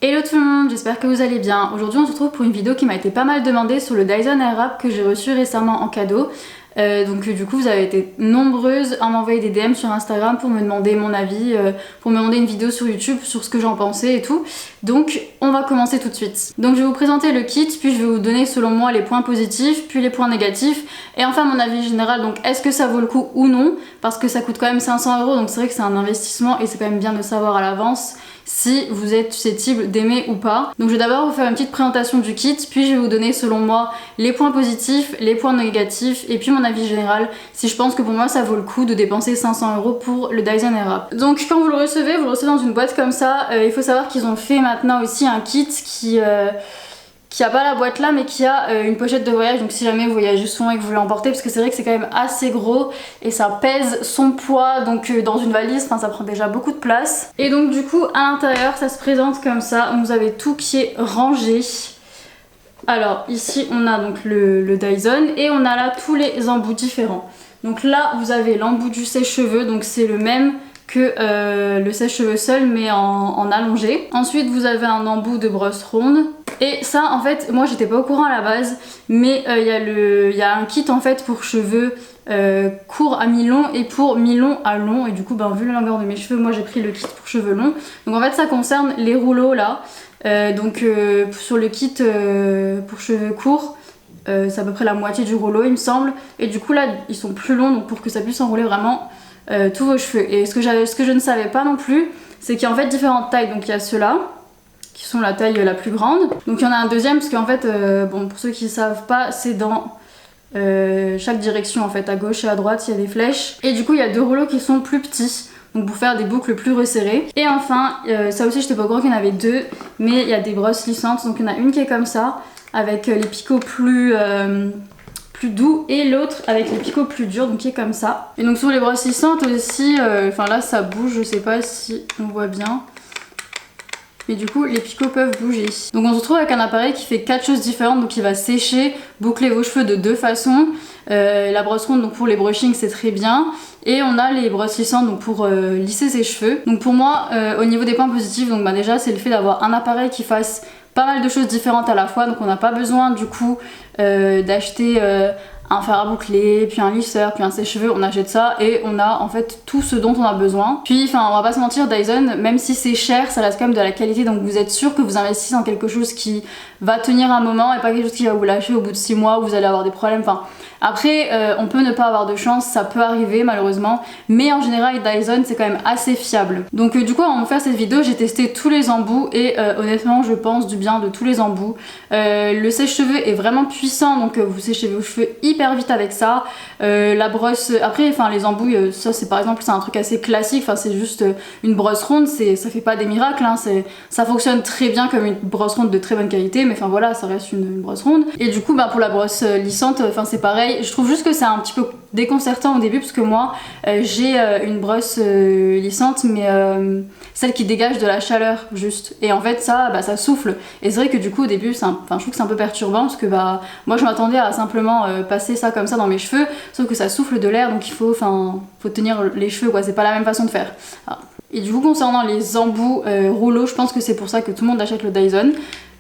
Hello tout le monde, j'espère que vous allez bien. Aujourd'hui on se retrouve pour une vidéo qui m'a été pas mal demandée sur le Dyson Airwrap que j'ai reçu récemment en cadeau. Du coup vous avez été nombreuses à m'envoyer des DM sur Instagram pour me demander mon avis, pour me demander une vidéo sur YouTube sur ce que j'en pensais et tout. Donc on va commencer tout de suite. Donc je vais vous présenter le kit, puis je vais vous donner selon moi les points positifs, puis les points négatifs, et enfin mon avis général, donc est-ce que ça vaut le coup ou non, parce que ça coûte quand même 500 €, donc c'est vrai que c'est un investissement et c'est quand même bien de savoir à l'avance si vous êtes susceptible d'aimer ou pas. Donc je vais d'abord vous faire une petite présentation du kit, puis je vais vous donner selon moi les points positifs, les points négatifs et puis mon avis général si je pense que pour moi ça vaut le coup de dépenser 500 € pour le Dyson Airwrap. Donc quand vous le recevez dans une boîte comme ça. Il faut savoir qu'ils ont fait maintenant aussi un kit qui a pas la boîte là mais qui a une pochette de voyage, donc si jamais vous voyagez souvent et que vous voulez l'emporter, parce que c'est vrai que c'est quand même assez gros et ça pèse son poids, donc dans une valise ça prend déjà beaucoup de place. Et donc du coup à l'intérieur ça se présente comme ça, vous avez tout qui est rangé. Alors ici on a donc le Dyson et on a là tous les embouts différents. Donc là vous avez l'embout du sèche-cheveux, donc c'est le même que le sèche-cheveux seul mais en allongé. Ensuite vous avez un embout de brosse ronde. Et ça en fait moi j'étais pas au courant à la base, mais il y a un kit en fait pour cheveux courts à mi-long et pour mi-long à long, et du coup vu la longueur de mes cheveux moi j'ai pris le kit pour cheveux longs. Donc en fait ça concerne les rouleaux là, sur le kit pour cheveux courts c'est à peu près la moitié du rouleau il me semble, et du coup là ils sont plus longs, donc pour que ça puisse enrouler vraiment tous vos cheveux. Et ce que je ne savais pas non plus, c'est qu'il y a en fait différentes tailles. Donc il y a ceux-là qui sont la taille la plus grande. Donc il y en a un deuxième parce qu'en fait, pour ceux qui ne savent pas, c'est dans chaque direction en fait, à gauche et à droite il y a des flèches. Et du coup il y a deux rouleaux qui sont plus petits, donc pour faire des boucles plus resserrées. Et enfin, ça aussi j'étais pas au courant qu'il y en avait deux, mais il y a des brosses lissantes. Donc il y en a une qui est comme ça, avec les picots plus doux, et l'autre avec les picots plus durs, donc qui est comme ça. Et donc sur les brosses lissantes aussi, là ça bouge, je sais pas si on voit bien, mais du coup les picots peuvent bouger. Donc on se retrouve avec un appareil qui fait 4 choses différentes, donc il va sécher, boucler vos cheveux de deux façons. La brosse ronde donc pour les brushings c'est très bien, et on a les brosses lissantes donc pour lisser ses cheveux. Donc pour moi au niveau des points positifs, donc déjà c'est le fait d'avoir un appareil qui fasse pas mal de choses différentes à la fois, donc on n'a pas besoin du coup d'acheter un fer à boucler, puis un lisseur, puis un sèche-cheveux. On achète ça et on a en fait tout ce dont on a besoin. Puis on va pas se mentir, Dyson, même si c'est cher, ça reste quand même de la qualité, donc vous êtes sûr que vous investissez dans quelque chose qui va tenir un moment et pas quelque chose qui va vous lâcher au bout de 6 mois où vous allez avoir des problèmes. Après on peut ne pas avoir de chance, ça peut arriver malheureusement, mais en général Dyson c'est quand même assez fiable. Donc du coup avant de faire cette vidéo j'ai testé tous les embouts et honnêtement je pense du bien de tous les embouts. Le sèche-cheveux est vraiment puissant, donc vous séchez vos cheveux hyper vite avec ça. La brosse, après les embouts, ça c'est par exemple c'est un truc assez classique, c'est juste une brosse ronde, ça fait pas des miracles, ça fonctionne très bien comme une brosse ronde de très bonne qualité, mais voilà ça reste une brosse ronde. Et du coup pour la brosse lissante c'est pareil. Je trouve juste que c'est un petit peu déconcertant au début parce que moi j'ai une brosse lissante mais celle qui dégage de la chaleur juste, et en fait ça souffle, et c'est vrai que du coup au début je trouve que c'est un peu perturbant parce que moi je m'attendais à simplement passer ça comme ça dans mes cheveux, sauf que ça souffle de l'air, donc il faut tenir les cheveux quoi, c'est pas la même façon de faire. Et du coup concernant les embouts rouleaux, je pense que c'est pour ça que tout le monde achète le Dyson,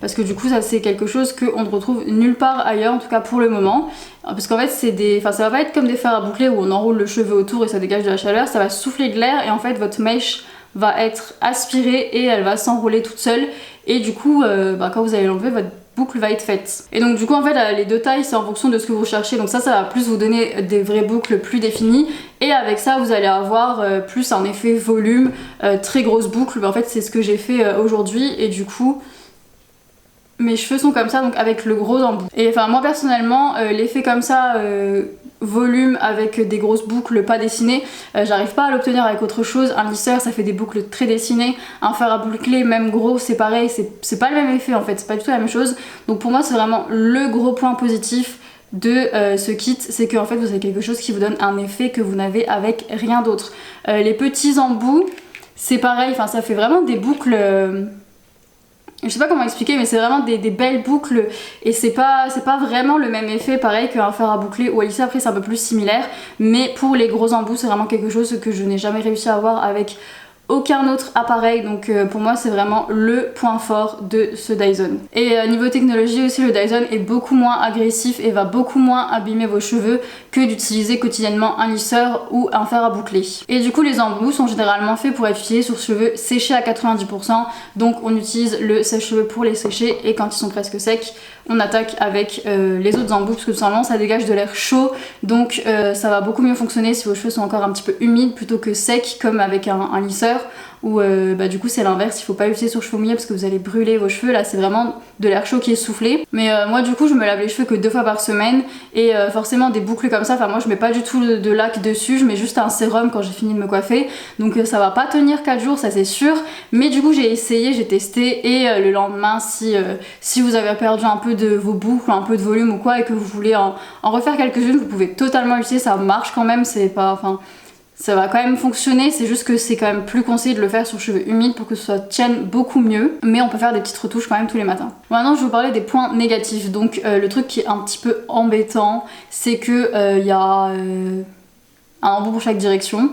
parce que du coup ça c'est quelque chose qu'on ne retrouve nulle part ailleurs, en tout cas pour le moment, parce qu'en fait ça va pas être comme des fers à boucler où on enroule le cheveu autour et ça dégage de la chaleur, ça va souffler de l'air et en fait votre mèche va être aspirée et elle va s'enrouler toute seule, et du coup quand vous allez l'enlever votre boucle va être faite. Et donc du coup en fait les deux tailles c'est en fonction de ce que vous cherchez, donc ça va plus vous donner des vraies boucles plus définies, et avec ça vous allez avoir plus un effet volume, très grosse boucle. En fait c'est ce que j'ai fait aujourd'hui, et du coup mes cheveux sont comme ça, donc avec le gros embout. Et moi personnellement l'effet comme ça volume avec des grosses boucles pas dessinées, j'arrive pas à l'obtenir avec autre chose. Un lisseur ça fait des boucles très dessinées, un fer à boucler même gros c'est pareil, c'est pas le même effet en fait, c'est pas du tout la même chose. Donc pour moi c'est vraiment le gros point positif de ce kit, c'est qu'en fait vous avez quelque chose qui vous donne un effet que vous n'avez avec rien d'autre. Les petits embouts c'est pareil, ça fait vraiment des boucles je sais pas comment expliquer, mais c'est vraiment des belles boucles, et c'est pas vraiment le même effet pareil qu'un fer à boucler ou à lisser. Après c'est un peu plus similaire, mais pour les gros embouts c'est vraiment quelque chose que je n'ai jamais réussi à avoir avec aucun autre appareil, donc pour moi c'est vraiment le point fort de ce Dyson. Et niveau technologie aussi, le Dyson est beaucoup moins agressif et va beaucoup moins abîmer vos cheveux que d'utiliser quotidiennement un lisseur ou un fer à boucler. Et du coup les embouts sont généralement faits pour être utilisés sur cheveux séchés à 90%, donc on utilise le sèche-cheveux pour les sécher et quand ils sont presque secs, on attaque avec les autres embouts parce que tout simplement ça dégage de l'air chaud, donc ça va beaucoup mieux fonctionner si vos cheveux sont encore un petit peu humides plutôt que secs comme avec un lisseur où du coup c'est l'inverse, il faut pas l'utiliser sur cheveux mouillés parce que vous allez brûler vos cheveux. Là c'est vraiment de l'air chaud qui est soufflé. Mais moi du coup je me lave les cheveux que 2 fois par semaine et forcément des boucles comme ça, enfin moi je mets pas du tout de lac dessus, je mets juste un sérum quand j'ai fini de me coiffer, donc ça va pas tenir 4 jours, ça c'est sûr. Mais du coup j'ai essayé, j'ai testé et le lendemain si vous avez perdu un peu de vos boucles, un peu de volume ou quoi et que vous voulez en refaire quelques-unes, vous pouvez totalement l'utiliser, ça marche quand même, c'est pas... enfin ça va quand même fonctionner, c'est juste que c'est quand même plus conseillé de le faire sur cheveux humides pour que ça tienne beaucoup mieux, mais on peut faire des petites retouches quand même tous les matins. Maintenant je vais vous parler des points négatifs, donc le truc qui est un petit peu embêtant, c'est que y a un embout pour chaque direction.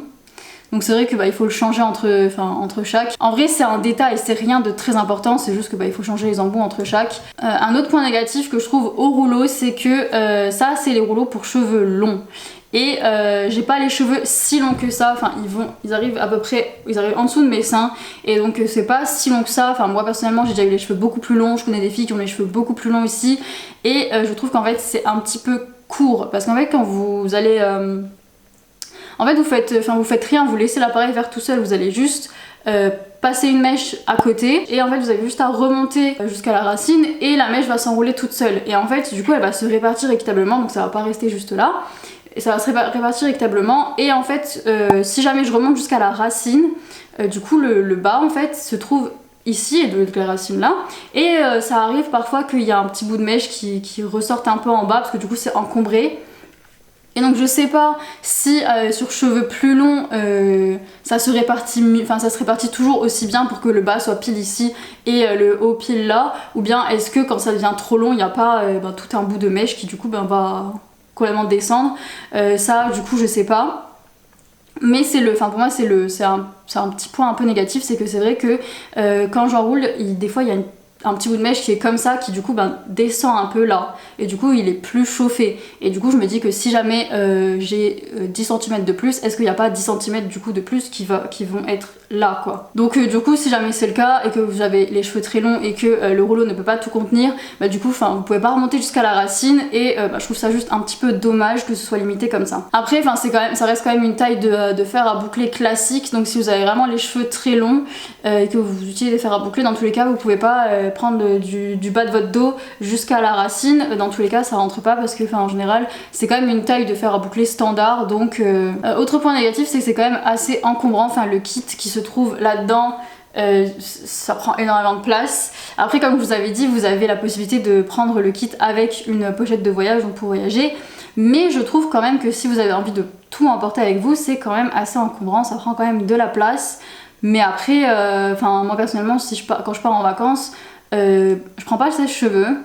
Donc c'est vrai que il faut le changer entre chaque. En vrai c'est un détail, c'est rien de très important, c'est juste que il faut changer les embouts entre chaque. Un autre point négatif que je trouve au rouleau, c'est que ça c'est les rouleaux pour cheveux longs. Et j'ai pas les cheveux si longs que ça, enfin ils arrivent à peu près, ils arrivent en dessous de mes seins et donc c'est pas si long que ça. Enfin moi personnellement j'ai déjà eu les cheveux beaucoup plus longs, je connais des filles qui ont les cheveux beaucoup plus longs ici et je trouve qu'en fait c'est un petit peu court parce qu'en fait quand vous allez... en fait vous faites rien, vous laissez l'appareil faire tout seul, vous allez juste passer une mèche à côté et en fait vous avez juste à remonter jusqu'à la racine et la mèche va s'enrouler toute seule et en fait du coup elle va se répartir équitablement, donc ça va pas rester juste là. Et ça va se répartir équitablement et en fait si jamais je remonte jusqu'à la racine, du coup le bas en fait se trouve ici et de la racine là et ça arrive parfois qu'il y a un petit bout de mèche qui ressorte un peu en bas parce que du coup c'est encombré. Et donc je sais pas si sur cheveux plus longs ça se répartit toujours aussi bien pour que le bas soit pile ici et le haut pile là, ou bien est-ce que quand ça devient trop long il n'y a pas tout un bout de mèche qui du coup va complètement descendre. Ça du coup je sais pas. Mais pour moi c'est un petit point un peu négatif, c'est que c'est vrai que quand j'enroule, des fois il y a un petit bout de mèche qui est comme ça, qui du coup descend un peu là et du coup il est plus chauffé et du coup je me dis que si jamais j'ai 10 cm de plus, est-ce qu'il n'y a pas 10 cm du coup de plus qui vont être là quoi. Donc du coup si jamais c'est le cas et que vous avez les cheveux très longs et que le rouleau ne peut pas tout contenir, du coup vous pouvez pas remonter jusqu'à la racine et je trouve ça juste un petit peu dommage que ce soit limité comme ça. Après ça reste quand même une taille de fer à boucler classique, donc si vous avez vraiment les cheveux très longs et que vous utilisez des fers à boucler, dans tous les cas vous pouvez pas prendre du bas de votre dos jusqu'à la racine, dans tous les cas ça rentre pas parce que en général c'est quand même une taille de fer à boucler standard. Donc autre point négatif, c'est que c'est quand même assez encombrant, le kit qui se trouve là-dedans ça prend énormément de place. Après comme je vous avais dit, vous avez la possibilité de prendre le kit avec une pochette de voyage donc pour voyager, mais je trouve quand même que si vous avez envie de tout emporter avec vous, c'est quand même assez encombrant, ça prend quand même de la place. Mais après moi personnellement quand je pars en vacances, je prends pas le sèche-cheveux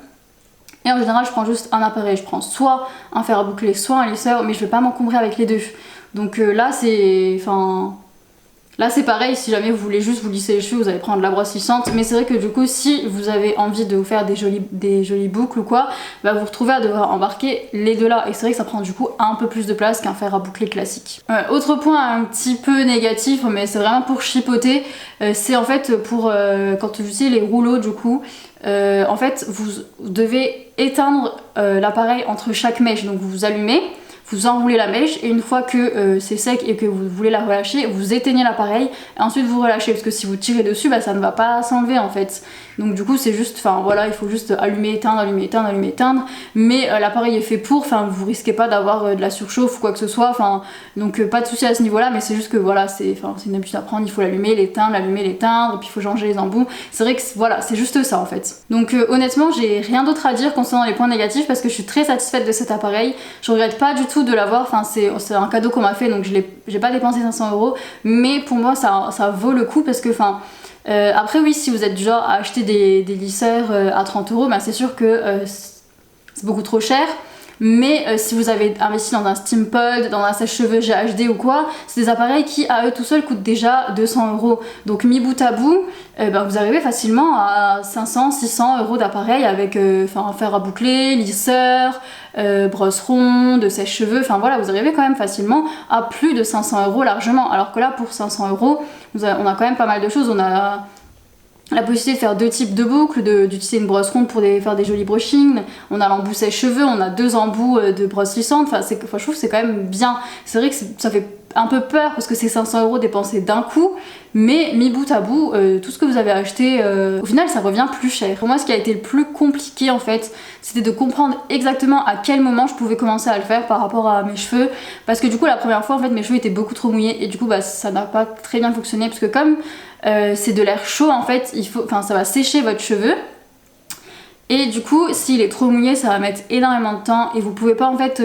et en général je prends juste un appareil, je prends soit un fer à boucler soit un lisseur, mais je vais pas m'encombrer avec les deux. Donc là c'est pareil, si jamais vous voulez juste vous lisser les cheveux, vous allez prendre la brosse lissante, mais c'est vrai que du coup si vous avez envie de vous faire des jolies boucles ou quoi, vous vous retrouvez à devoir embarquer les deux là et c'est vrai que ça prend du coup un peu plus de place qu'un fer à boucler classique. Autre point un petit peu négatif, mais c'est vraiment pour chipoter, c'est en fait pour quand vous utilisez les rouleaux du coup, en fait vous devez éteindre l'appareil entre chaque mèche, donc vous allumez, vous enroulez la mèche et une fois que c'est sec et que vous voulez la relâcher, vous éteignez l'appareil et ensuite vous relâchez parce que si vous tirez dessus, ça ne va pas s'enlever en fait. Donc du coup c'est juste, il faut juste allumer, éteindre, allumer, éteindre, allumer, éteindre, mais l'appareil est fait pour, vous risquez pas d'avoir de la surchauffe ou quoi que ce soit, donc pas de souci à ce niveau là, mais c'est juste que c'est une habitude à prendre, il faut l'allumer, l'éteindre, et puis il faut changer les embouts. C'est vrai que c'est juste ça en fait. Donc honnêtement j'ai rien d'autre à dire concernant les points négatifs parce que je suis très satisfaite de cet appareil, je regrette pas du tout de l'avoir, c'est un cadeau qu'on m'a fait donc j'ai pas dépensé 500 €, mais pour moi ça vaut le coup parce que après oui, si vous êtes du genre à acheter des lisseurs à 30 €, c'est sûr que c'est beaucoup trop cher. mais si vous avez investi dans un Steam Pod, dans un sèche-cheveux GHD ou quoi, c'est des appareils qui à eux tout seuls coûtent déjà 200 €. Donc mis bout à bout, vous arrivez facilement à 500-600 € d'appareil avec fer à boucler, lisseur, brosse ronde, sèche-cheveux, enfin voilà, vous arrivez quand même facilement à plus de 500 € largement. Alors que là pour 500 €, on a quand même pas mal de choses. On a la possibilité de faire 2 types de boucles, d'utiliser une brosse ronde pour faire des jolis brushings, on a l'embout sèche-cheveux, on a 2 embouts de brosse lissante, je trouve que c'est quand même bien. C'est vrai que ça fait un peu peur parce que c'est 500 € dépensés d'un coup, mais mis bout à bout, tout ce que vous avez acheté, au final ça revient plus cher. Pour moi ce qui a été le plus compliqué en fait, c'était de comprendre exactement à quel moment je pouvais commencer à le faire par rapport à mes cheveux, parce que du coup la première fois en fait mes cheveux étaient beaucoup trop mouillés et du coup ça n'a pas très bien fonctionné parce que comme c'est de l'air chaud en fait, ça va sécher votre cheveu. Et du coup, s'il est trop mouillé, ça va mettre énormément de temps et vous pouvez pas en fait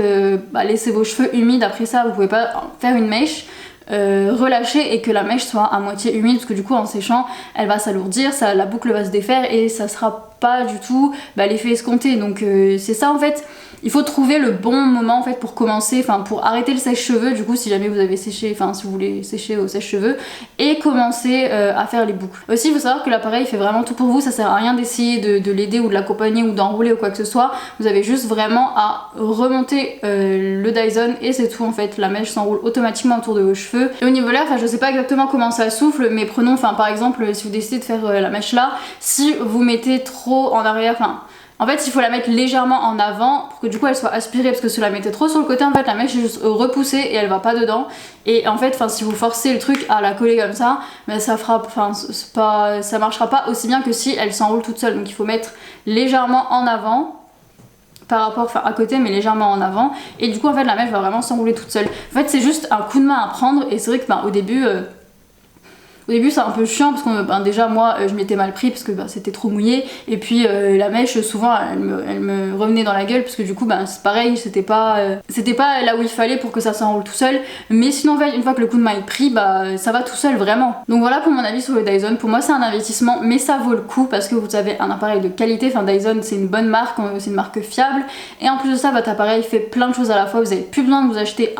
laisser vos cheveux humides après ça, vous pouvez pas faire une mèche, relâcher et que la mèche soit à moitié humide parce que du coup en séchant, elle va s'alourdir, la boucle va se défaire et ça sera pas du tout l'effet escompté. Donc c'est ça en fait. Il faut trouver le bon moment en fait pour commencer, pour arrêter le sèche-cheveux du coup si jamais vous avez séché, si vous voulez sécher au sèche-cheveux et commencer à faire les boucles. Aussi il faut savoir que l'appareil fait vraiment tout pour vous, ça sert à rien d'essayer de l'aider ou de l'accompagner ou d'enrouler ou quoi que ce soit. Vous avez juste vraiment à remonter le Dyson et c'est tout en fait, la mèche s'enroule automatiquement autour de vos cheveux. Et au niveau de l'air, je sais pas exactement comment ça souffle, mais prenons par exemple si vous décidez de faire la mèche là, si vous mettez trop en arrière, en fait il faut la mettre légèrement en avant pour que du coup elle soit aspirée, parce que si vous la mettez trop sur le côté en fait la mèche est juste repoussée et elle va pas dedans. Et en fait si vous forcez le truc à la coller comme ça, ça marchera pas aussi bien que si elle s'enroule toute seule. Donc il faut mettre légèrement en avant par rapport, à côté mais légèrement en avant, et du coup en fait la mèche va vraiment s'enrouler toute seule. En fait c'est juste un coup de main à prendre et c'est vrai que au début c'est un peu chiant parce que déjà moi je m'étais mal pris parce que c'était trop mouillé, et puis la mèche souvent elle me revenait dans la gueule parce que du coup c'est pareil, c'était pas là où il fallait pour que ça s'enroule tout seul. Mais sinon en fait une fois que le coup de main est pris, ça va tout seul vraiment. Donc voilà pour mon avis sur le Dyson. Pour moi c'est un investissement mais ça vaut le coup parce que vous avez un appareil de qualité. Dyson c'est une bonne marque, c'est une marque fiable, et en plus de ça votre appareil fait plein de choses à la fois. Vous avez plus besoin de vous acheter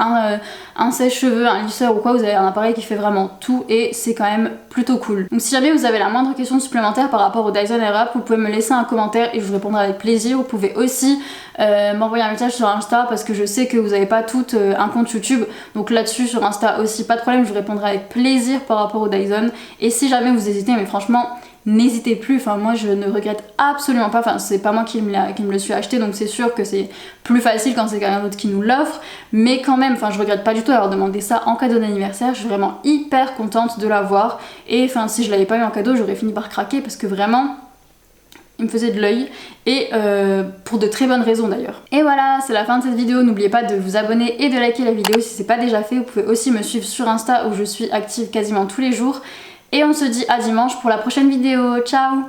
un sèche-cheveux, un lisseur ou quoi, vous avez un appareil qui fait vraiment tout et c'est quand même plutôt cool. Donc si jamais vous avez la moindre question supplémentaire par rapport au Dyson Airwrap, vous pouvez me laisser un commentaire et je vous répondrai avec plaisir. Vous pouvez aussi m'envoyer un message sur Insta parce que je sais que vous n'avez pas toutes un compte YouTube, donc là-dessus sur Insta aussi pas de problème, je vous répondrai avec plaisir par rapport au Dyson. Et si jamais vous hésitez, mais franchement n'hésitez plus, moi je ne regrette absolument pas, c'est pas moi qui me le suis acheté, donc c'est sûr que c'est plus facile quand c'est quelqu'un d'autre qui nous l'offre, mais quand même je regrette pas du tout d'avoir demandé ça en cadeau d'anniversaire. Je suis vraiment hyper contente de l'avoir, et si je l'avais pas eu en cadeau j'aurais fini par craquer parce que vraiment il me faisait de l'œil, et pour de très bonnes raisons d'ailleurs. Et voilà, c'est la fin de cette vidéo. N'oubliez pas de vous abonner et de liker la vidéo si c'est pas déjà fait. Vous pouvez aussi me suivre sur Insta où je suis active quasiment tous les jours. Et on se dit à dimanche pour la prochaine vidéo. Ciao!